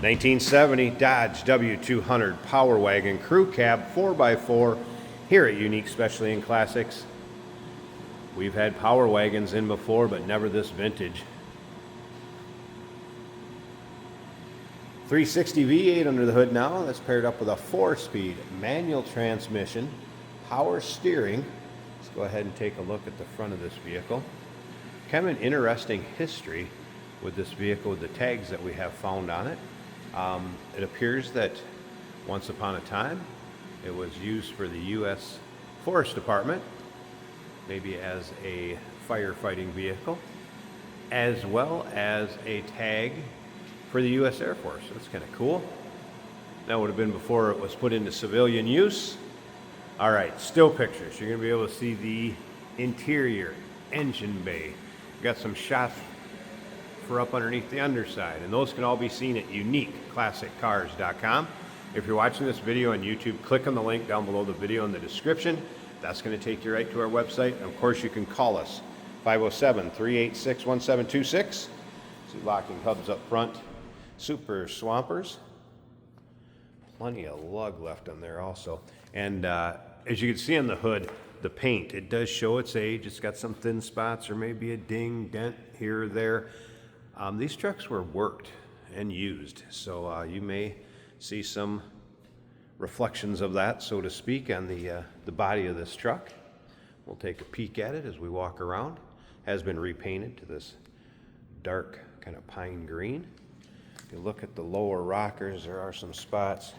1970 Dodge W200 Power Wagon Crew Cab 4x4 here at Unique Specialty and Classics. We've had Power Wagons in before, but never this vintage. 360 V8 under the hood now. That's paired up with a 4-speed manual transmission, power steering. Let's go ahead and take a look at the front of this vehicle. Kind of an interesting history with this vehicle, with the tags that we have found on it. It appears that once upon a time it was used for the U.S. Forest Department, maybe as a firefighting vehicle, as well as a tag for the U.S. Air Force. That's kind of cool. That would have been before it was put into civilian use. All right, still pictures. You're going to be able to see the interior engine bay. We've got some shots for up underneath the underside, and those can all be seen at uniqueclassiccars.com. If you're watching this video on YouTube, click on the link down below the video in the description. That's going to take you right to our website. And of course, you can call us 507-386-1726. See locking hubs up front. Super Swampers. Plenty of lug left on there also. And as you can see on the hood, the paint, it does show its age. It's got some thin spots or maybe a ding, dent here or there. These trucks were worked and used, so you may see some reflections of that, so to speak, on the body of this truck. We'll take a peek at it as we walk around. Has been repainted to this dark kind of pine green. If you look at the lower rockers, there are some spots.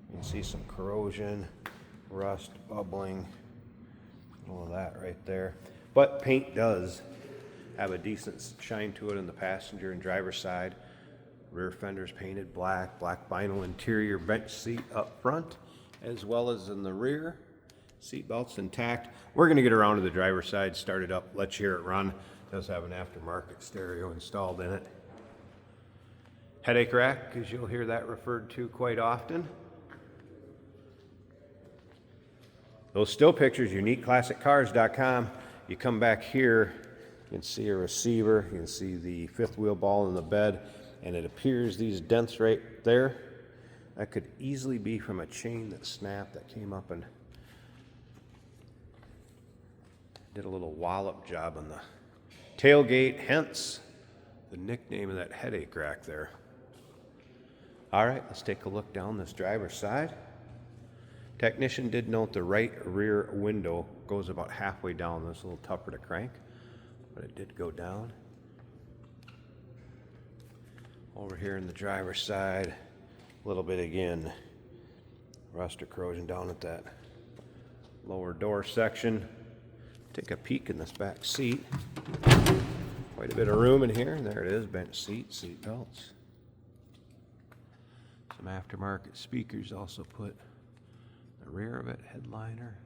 You can see some corrosion, rust, bubbling, all of that right there. But paint does have a decent shine to it on the passenger and driver's side. Rear fenders painted black, black vinyl interior bench seat up front, as well as in the rear. Seat belts intact. We're going to get around to the driver's side, start it up, let you hear it run. It does have an aftermarket stereo installed in it. Headache rack, because you'll hear that referred to quite often. Those still pictures, uniqueclassiccars.com. You come back here, you can see a receiver, you can see the fifth wheel ball in the bed, and it appears these dents right there, that could easily be from a chain that snapped, that came up and did a little wallop job on the tailgate, hence the nickname of that headache rack there. All right, let's take a look down this driver's side. Technician did note the right rear window goes about halfway down. That's a little tougher to crank, but it did go down. Over here in the driver's side, a little bit again, rust or corrosion down at that lower door section. Take a peek in this back seat. Quite a bit of room in here. There it is, bench seat, seat belts. Some aftermarket speakers also put the rear of it, headliner.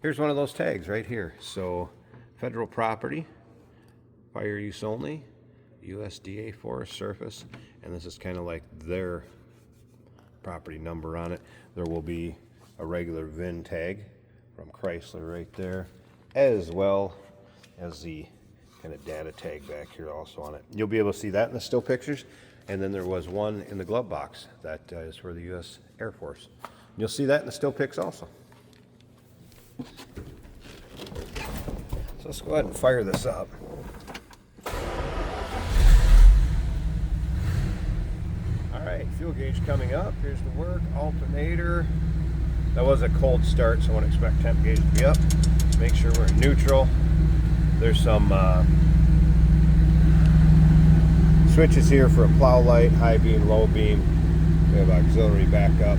Here's one of those tags right here. So, federal property, fire use only, USDA Forest Surface, and this is kind of like their property number on it. There will be a regular VIN tag from Chrysler right there, as well as the kind of data tag back here also on it. You'll be able to see that in the still pictures, and then there was one in the glove box that is for the U.S. Air Force. You'll see that in the still pics also. So let's go ahead and fire this up. All right, fuel gauge coming up. Here's the work, alternator. That was a cold start, so I wouldn't expect temp gauge to be up. Make sure we're in neutral. There's some switches here for a plow light, high beam, low beam. We have auxiliary backup.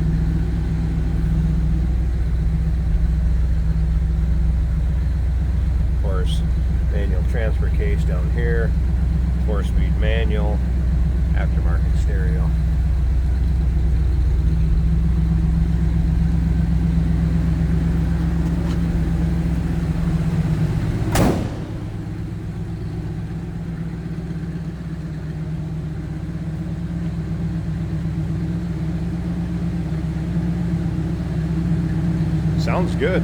Of course, manual transfer case down here, 4-speed manual, aftermarket stereo. Sounds good.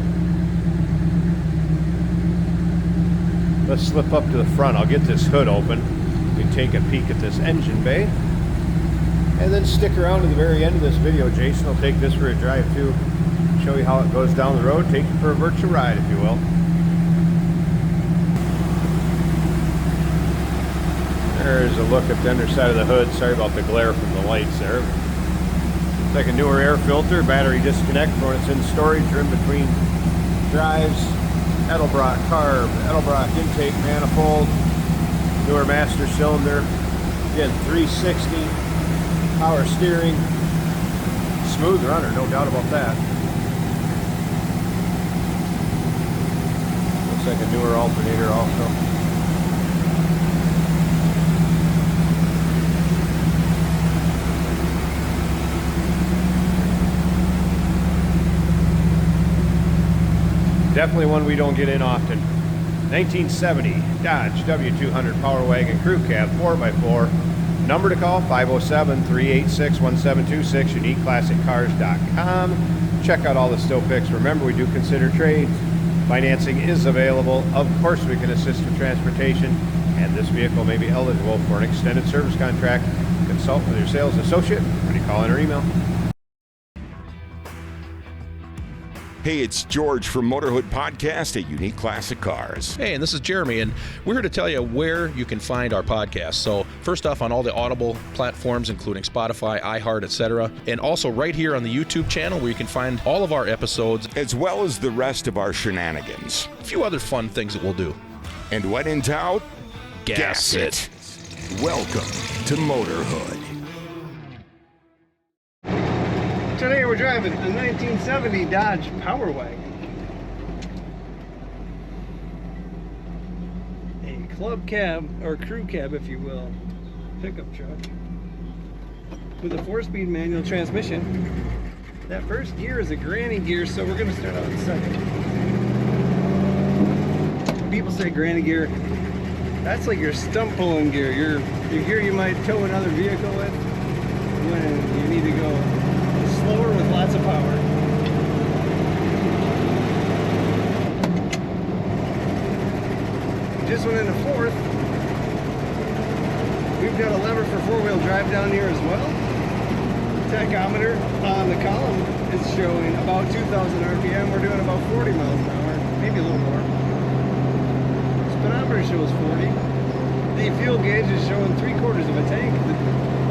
Let's slip up to the front. I'll get this hood open. We can take a peek at this engine bay. And then stick around to the very end of this video. Jason will take this for a drive too. Show you how it goes down the road. Take you for a virtual ride, if you will. There's a look at the underside of the hood. Sorry about the glare from the lights there. It's like a newer air filter, battery disconnect for when it's in storage or in between drives. Edelbrock carb, Edelbrock intake manifold, newer master cylinder. Again, 360, power steering, smooth runner, no doubt about that. Looks like a newer alternator also. Definitely one we don't get in often. 1970 Dodge W200 Power Wagon Crew Cab 4x4. Number to call 507-386-1726. UniqueClassicCars.com. Check out all the still pics. Remember, we do consider trades. Financing is available. Of course, we can assist with transportation, and this vehicle may be eligible for an extended service contract. Consult with your sales associate when you call in or email. Hey, it's George from Motorhood Podcast at Unique Classic Cars. Hey, and this is Jeremy, and we're here to tell you where you can find our podcast. So first off, on all the Audible platforms, including Spotify, iHeart, etc., and also right here on the YouTube channel where you can find all of our episodes, as well as the rest of our shenanigans. A few other fun things that we'll do. And when in doubt, gas it. Welcome to Motorhood. Today we're driving a 1970 Dodge Power Wagon. A club cab, or crew cab if you will, pickup truck with a 4-speed manual transmission. That first gear is a granny gear, so we're going to start out with second. People say granny gear, that's like your stump pulling gear, your gear you might tow another vehicle with when you need to go slower with lots of power. Just went into fourth. We've got a lever for 4-wheel drive down here as well. Tachometer on the column is showing about 2,000 RPM. We're doing about 40 miles an hour, maybe a little more. Speedometer shows 40. The fuel gauge is showing 3/4 of a tank. The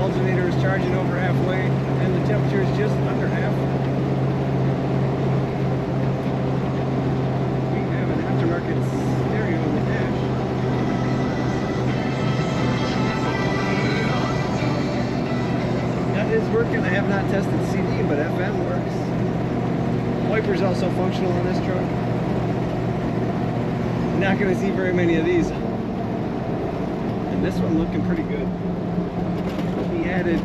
alternator is charging over halfway, and the temperature is just under half. We have an aftermarket stereo on the dash. That is working. I have not tested CD, but FM works. Wipers also functional on this truck. Not going to see very many of these. And this one looking pretty good. He added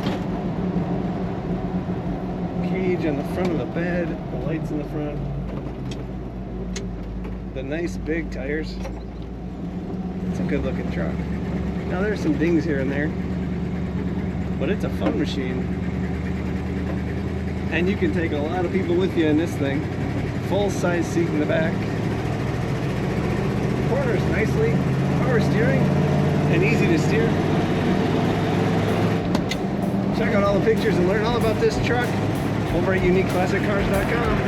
cage on the front of the bed, the lights in the front, the nice big tires. It's a good looking truck. Now there's some dings here and there, but it's a fun machine. And you can take a lot of people with you in this thing. Full size seat in the back. Corners nicely, power steering, and easy to steer. Check out all the pictures and learn all about this truck over at UniqueClassicCars.com.